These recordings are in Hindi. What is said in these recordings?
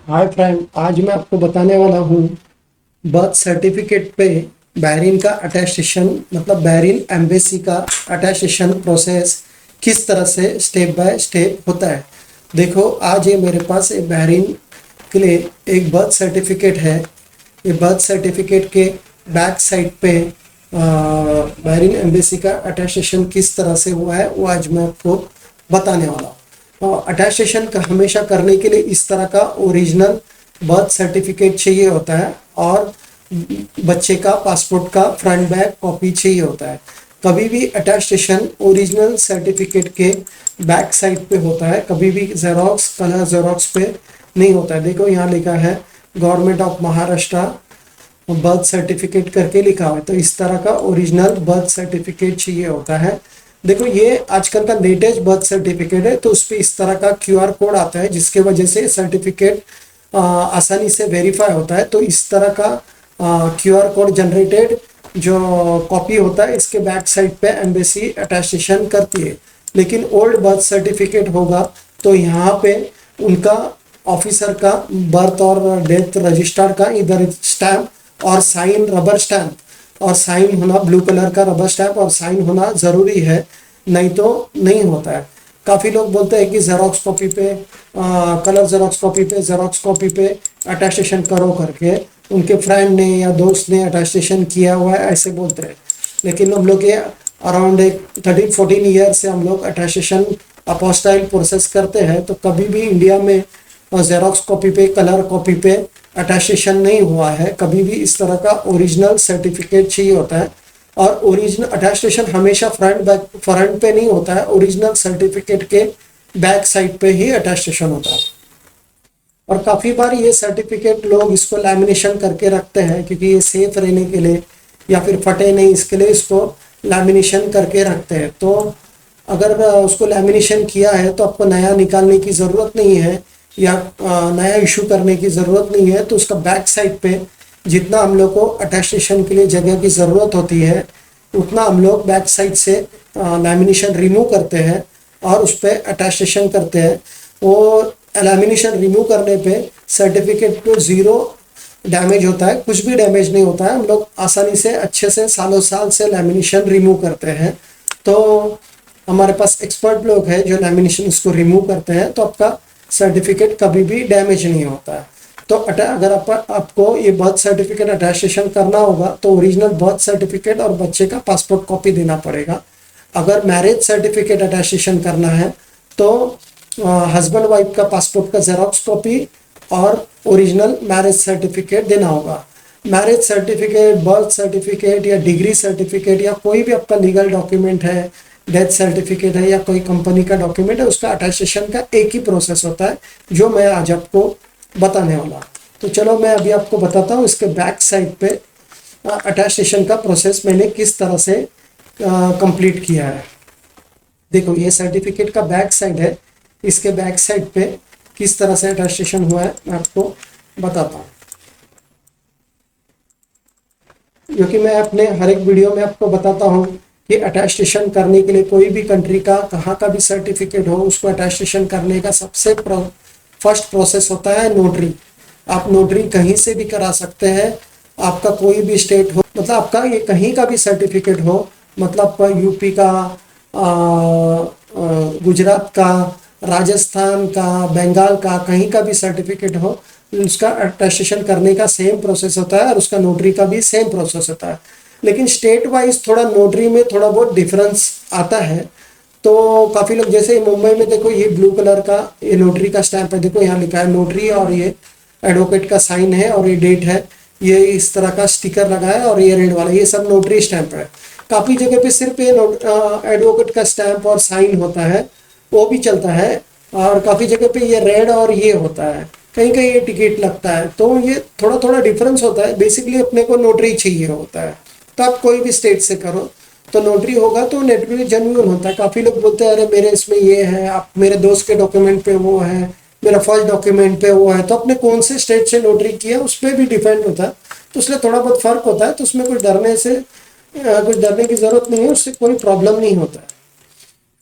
हाय फ्रेंड, आज मैं आपको बताने वाला हूँ बर्थ सर्टिफिकेट पे बहरीन का अटेस्टेशन मतलब बहरीन एम्बेसी का अटेस्टेशन प्रोसेस किस तरह से स्टेप बाय स्टेप होता है। देखो, आज ये मेरे पास एक बहरीन के लिए एक बर्थ सर्टिफिकेट है। ये बर्थ सर्टिफिकेट के बैक साइड पे बहरीन एम्बेसी का अटेस्टेशन किस तरह से हुआ है वो आज मैं आपको बताने वाला हूँ। अटेस्टेशन का हमेशा करने के लिए इस तरह का ओरिजिनल बर्थ सर्टिफिकेट चाहिए होता है और बच्चे का पासपोर्ट का फ्रंट बैक कॉपी चाहिए होता है। कभी भी अटेस्टेशन ओरिजिनल सर्टिफिकेट के बैक साइड पे होता है, कभी भी जेरोक्स कलर जेरोक्स पे नहीं होता है। देखो, यहाँ लिखा है government of Maharashtra birth certificate करके लिखा हुआ है, तो इस तरह का ओरिजिनल बर्थ सर्टिफिकेट चाहिए होता है। देखो, ये आजकल का लेटेस्ट बर्थ सर्टिफिकेट है, तो उस पर इस तरह का क्यूआर कोड आता है जिसके वजह से सर्टिफिकेट आसानी से वेरीफाई होता है। तो इस तरह का क्यूआर कोड जनरेटेड जो कॉपी होता है इसके बैक साइड पे एम्बेसी अटेस्टेशन करती है। लेकिन ओल्ड बर्थ सर्टिफिकेट होगा तो यहाँ पे उनका ऑफिसर का बर्थ और डेथ रजिस्टर्ड का इधर स्टैम्प और साइन रबर स्टैम्प और साइन होना ब्लू कलर का रबर स्टैम्प और साइन होना ज़रूरी है, नहीं तो नहीं होता है। काफ़ी लोग बोलते हैं कि जेरोक्स कॉपी पे कलर जेरोक्स कॉपी पे अटेस्टेशन करो करके, उनके फ्रेंड ने या दोस्त ने अटेस्टेशन किया हुआ है ऐसे बोलते हैं। लेकिन हम लोग के अराउंड एक 13-14 ईयर से हम लोग अटेस्टेशन अपोस्टाइल प्रोसेस करते हैं, तो कभी भी इंडिया में जेरोक्स कॉपी पे कलर कॉपी पे अटेस्टेशन नहीं हुआ है। कभी भी इस तरह का ओरिजिनल सर्टिफिकेट चाहिए होता है और ओरिजिनल अटेस्टेशन हमेशा फ्रंट पे नहीं होता है, ओरिजिनल सर्टिफिकेट के बैक साइड पे ही अटेस्टेशन होता है। और काफ़ी बार ये सर्टिफिकेट लोग इसको लैमिनेशन करके रखते हैं क्योंकि ये सेफ रहने के लिए या फिर फटे नहीं इसके लिए इसको लैमिनेशन करके रखते हैं। तो अगर उसको लैमिनेशन किया है तो आपको नया निकालने की ज़रूरत नहीं है या नया इशू करने की ज़रूरत नहीं है। तो उसका बैक साइड पे जितना हम लोग को अटेस्टेशन के लिए जगह की ज़रूरत होती है उतना हम लोग बैक साइड से लैमिनेशन रिमूव करते हैं और उस पर अटेस्टेशन करते हैं। वो लैमिनेशन रिमूव करने पे सर्टिफिकेट को ज़ीरो डैमेज होता है, कुछ भी डैमेज नहीं होता है। हम लोग आसानी से अच्छे से सालों साल से लैमिनेशन रिमूव करते हैं। तो हमारे पास एक्सपर्ट लोग हैं जो लैमिनेशन इसको रिमूव करते हैं, तो आपका सर्टिफिकेट कभी भी डैमेज नहीं होता है। तो अगर आपको ये बर्थ सर्टिफिकेट अटेस्टेशन करना होगा तो ओरिजिनल बर्थ सर्टिफिकेट और बच्चे का पासपोर्ट कॉपी देना पड़ेगा। अगर मैरिज सर्टिफिकेट अटेस्टेशन करना है तो हस्बैंड वाइफ का पासपोर्ट का जेरोक्स कॉपी और ओरिजिनल मैरिज सर्टिफिकेट देना होगा। मैरिज सर्टिफिकेट, बर्थ सर्टिफिकेट या डिग्री सर्टिफिकेट या कोई भी आपका लीगल डॉक्यूमेंट है, डेथ सर्टिफिकेट है या कोई कंपनी का डॉक्यूमेंट है, उसका अटेस्टेशन का एक ही प्रोसेस होता है जो मैं आज आपको बताने वाला। तो चलो मैं अभी आपको बताता हूँ इसके बैक साइड पे अटेस्टेशन का प्रोसेस मैंने किस तरह से कंप्लीट किया है। देखो, ये सर्टिफिकेट का बैक साइड है, इसके बैक साइड पे किस तरह से अटेस्टेशन हुआ है मैं आपको बताता हूँ, क्योंकि मैं अपने हर एक वीडियो में आपको बताता हूँ कि अटेस्टेशन करने के लिए कोई भी कंट्री का कहाँ का भी सर्टिफिकेट हो उसको अटेस्टेशन करने का सबसे फर्स्ट प्रोसेस होता है नोटरी। आप नोटरी कहीं से भी करा सकते हैं, आपका कोई भी स्टेट हो, मतलब आपका ये कहीं का भी सर्टिफिकेट हो, मतलब यूपी का, गुजरात का, राजस्थान का, बंगाल का, कहीं का भी सर्टिफिकेट हो, उसका अटेस्टेशन करने का सेम प्रोसेस होता है और उसका नोटरी का भी सेम प्रोसेस होता है। लेकिन स्टेट वाइज थोड़ा नोटरी में थोड़ा बहुत डिफरेंस आता है। तो काफ़ी लोग, जैसे मुंबई में देखो ये ब्लू कलर का ये नोटरी का स्टैंप है, देखो यहाँ लिखा है नोटरी और ये एडवोकेट का साइन है और ये डेट है, ये इस तरह का स्टिकर लगा है और ये रेड वाला, ये सब नोटरी स्टैंप है। काफ़ी जगह पे सिर्फ ये एडवोकेट का स्टैंप और साइन होता है, वो भी चलता है। और काफ़ी जगह पे ये रेड और ये होता है, कहीं कहीं ये टिकट लगता है। तो ये थोड़ा थोड़ा डिफरेंस होता है। बेसिकली अपने को नोटरी चाहिए होता है, तो आप कोई भी स्टेट से करो तो नोटरी होगा तो नोटरी जेन्युइन होता है। काफ़ी लोग बोलते हैं अरे मेरे इसमें ये है, आप मेरे दोस्त के डॉक्यूमेंट पे वो है, मेरा फर्स्ट डॉक्यूमेंट पे वो है, तो अपने कौन से स्टेट से नोटरी किया उस पर भी डिपेंड होता है। तो इसलिए थोड़ा बहुत फ़र्क होता है, तो उसमें कुछ डरने की ज़रूरत नहीं है, उससे कोई प्रॉब्लम नहीं होता है।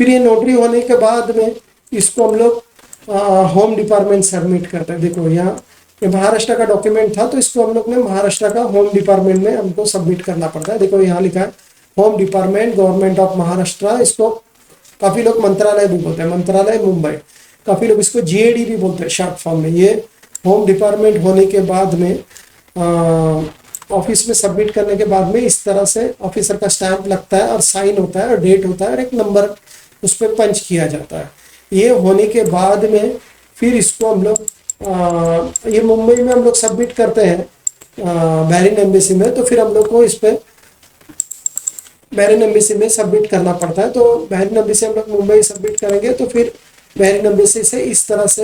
फिर ये नोटरी होने के बाद में इसको हम लोग होम डिपार्टमेंट सबमिट करते हैं। देखो यहाँ ये महाराष्ट्र का डॉक्यूमेंट था, तो इसको हम लोग ने महाराष्ट्र का होम डिपार्टमेंट में हमको सबमिट करना पड़ता है। देखो यहाँ लिखा है home department government of Maharashtra, इसको काफी लोग मंत्रालय भी बोलते हैं, मंत्रालय मुंबई, काफी लोग इसको जीएडी भी बोलते हैं शॉर्ट फॉर्म में। ये होम डिपार्टमेंट होने के बाद में ऑफिस में सबमिट करने के बाद में इस तरह से ऑफिसर का स्टैंप लगता है और साइन होता है और डेट होता है और एक नंबर उस पर पंच किया जाता है। ये होने के बाद में फिर इसको हम लोग ये मुंबई में हम लोग सबमिट करते हैं बहरीन एम्बेसी में, तो फिर हम लोग को इस पे बहरीन एम्बेसी में सबमिट करना पड़ता है। तो बहरीन एम्बेसी हम लोग मुंबई सबमिट करेंगे तो फिर बहरीन एम्बेसी से इस तरह से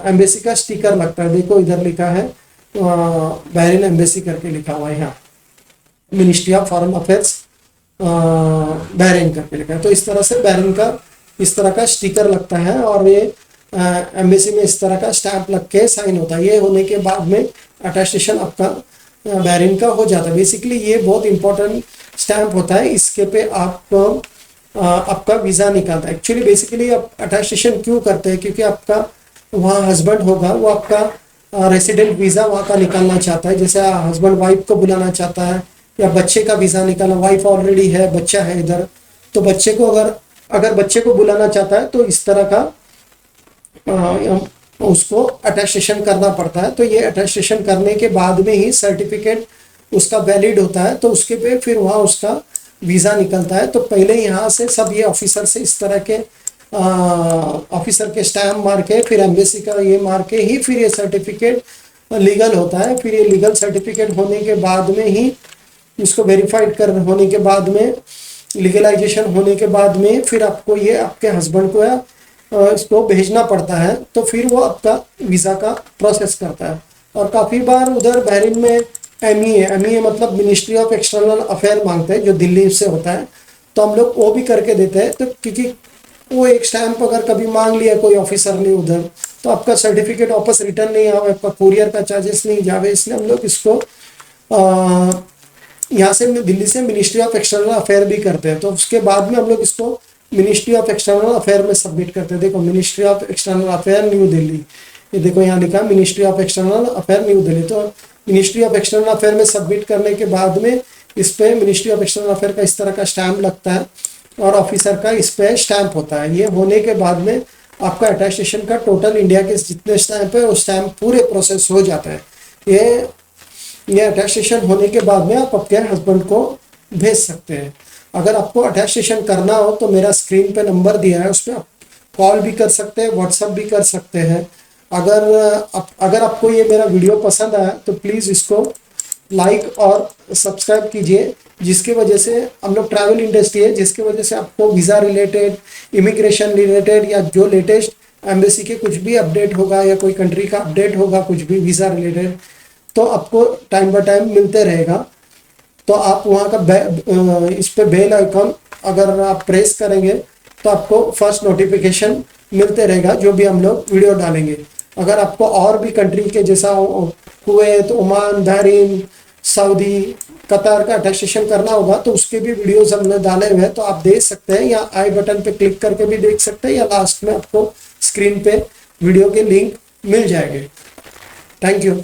एम्बेसी का स्टिकर लगता है। देखो इधर लिखा है बहरीन एम्बेसी करके लिखा हुआ है, यहाँ ministry of foreign affairs Bahrain करके लिखा है। तो इस तरह से बहरीन का इस तरह का स्टिकर लगता है और ये एम्बेसी में इस तरह का स्टैंप लग के साइन होता है। ये होने के बाद में अटेस्टेशन आपका बहरीन का हो जाता है। बेसिकली ये बहुत इंपॉर्टेंट स्टैंप होता है, इसके पे आपको आपका वीज़ा निकलता है। एक्चुअली बेसिकली आप अटेस्टेशन क्यों करते हैं, क्योंकि आपका वहाँ हस्बैंड होगा, वो आपका रेसिडेंट वीज़ा वहाँ का निकालना चाहता है। जैसे हस्बैंड वाइफ को बुलाना चाहता है या बच्चे का वीज़ा निकालना, वाइफ ऑलरेडी है, बच्चा है इधर, तो बच्चे को अगर बच्चे को बुलाना चाहता है तो इस तरह का उसको अटेस्टेशन करना पड़ता है। तो ये अटेस्टेशन करने के बाद में ही सर्टिफिकेट उसका वैलिड होता है, तो उसके पे फिर वहाँ उसका वीज़ा निकलता है। तो पहले यहाँ से सब ये ऑफिसर से इस तरह के ऑफिसर के स्टैम्प मार के फिर एम्बेसी का ये मार के ही फिर ये सर्टिफिकेट लीगल होता है। फिर ये लीगल सर्टिफिकेट होने के बाद में ही इसको वेरीफाइड कर होने के बाद में लीगलाइजेशन होने के बाद में फिर आपको ये आपके हस्बैंड को या इसको भेजना पड़ता है, तो फिर वो आपका वीज़ा का प्रोसेस करता है। और काफ़ी बार उधर बहरीन में एमईए मतलब मिनिस्ट्री ऑफ एक्सटर्नल अफेयर मांगते हैं, जो दिल्ली से होता है, तो हम लोग वो भी करके देते हैं। तो क्योंकि वो एक स्टैंप अगर कभी मांग लिया कोई ऑफिसर ने उधर, तो आपका सर्टिफिकेट वापस रिटर्न नहीं आवे, आपका कुरियर का चार्जेस नहीं जावे, इसलिए हम लोग इसको यहाँ से दिल्ली से मिनिस्ट्री ऑफ एक्सटर्नल अफेयर भी करते हैं। तो उसके बाद में हम लोग इसको मिनिस्ट्री ऑफ एक्सटर्नल अफेयर में सबमिट करते हैं। देखो ministry of external affair new Delhi, ये देखो यहाँ लिखा ministry of external affair new Delhi. तो मिनिस्ट्री ऑफ एक्सटर्नल अफेयर में सबमिट करने के बाद में इस पे मिनिस्ट्री ऑफ एक्सटर्नल अफेयर का इस तरह का स्टैंप लगता है और ऑफिसर का इस पे स्टैंप होता है। ये होने के बाद में आपका अटेस्टेशन का टोटल इंडिया के जितने स्टैंप है वो स्टैंप पूरे प्रोसेस हो जाता है। ये अटेस्टेशन होने के बाद में आप आपके हस्बैंड को भेज सकते हैं। अगर आपको अटेस्टेशन करना हो तो मेरा स्क्रीन पे नंबर दिया है, उस पर आप कॉल भी कर सकते हैं, व्हाट्सअप भी कर सकते हैं। अगर आपको ये मेरा वीडियो पसंद आया तो प्लीज़ इसको लाइक और सब्सक्राइब कीजिए, जिसकी वजह से हम लोग ट्रैवल इंडस्ट्री है, जिसकी वजह से आपको वीज़ा रिलेटेड, इमिग्रेशन रिलेटेड या जो लेटेस्ट एम्बेसी के कुछ भी अपडेट होगा या कोई कंट्री का अपडेट होगा कुछ भी वीज़ा रिलेटेड, तो आपको टाइम बाय टाइम मिलते रहेगा। तो आप वहाँ का इस पे बेल आइकॉन अगर आप प्रेस करेंगे तो आपको फर्स्ट नोटिफिकेशन मिलते रहेगा जो भी हम लोग वीडियो डालेंगे। अगर आपको और भी कंट्री के जैसा कुवैत, ओमान, बहरीन, सऊदी, कतार का अटेस्टेशन करना होगा तो उसके भी वीडियोस हमने डाले हुए हैं, तो आप देख सकते हैं, या आई बटन पे क्लिक करके भी देख सकते हैं, या लास्ट में आपको स्क्रीन पे वीडियो के लिंक मिल जाएंगे। Thank you.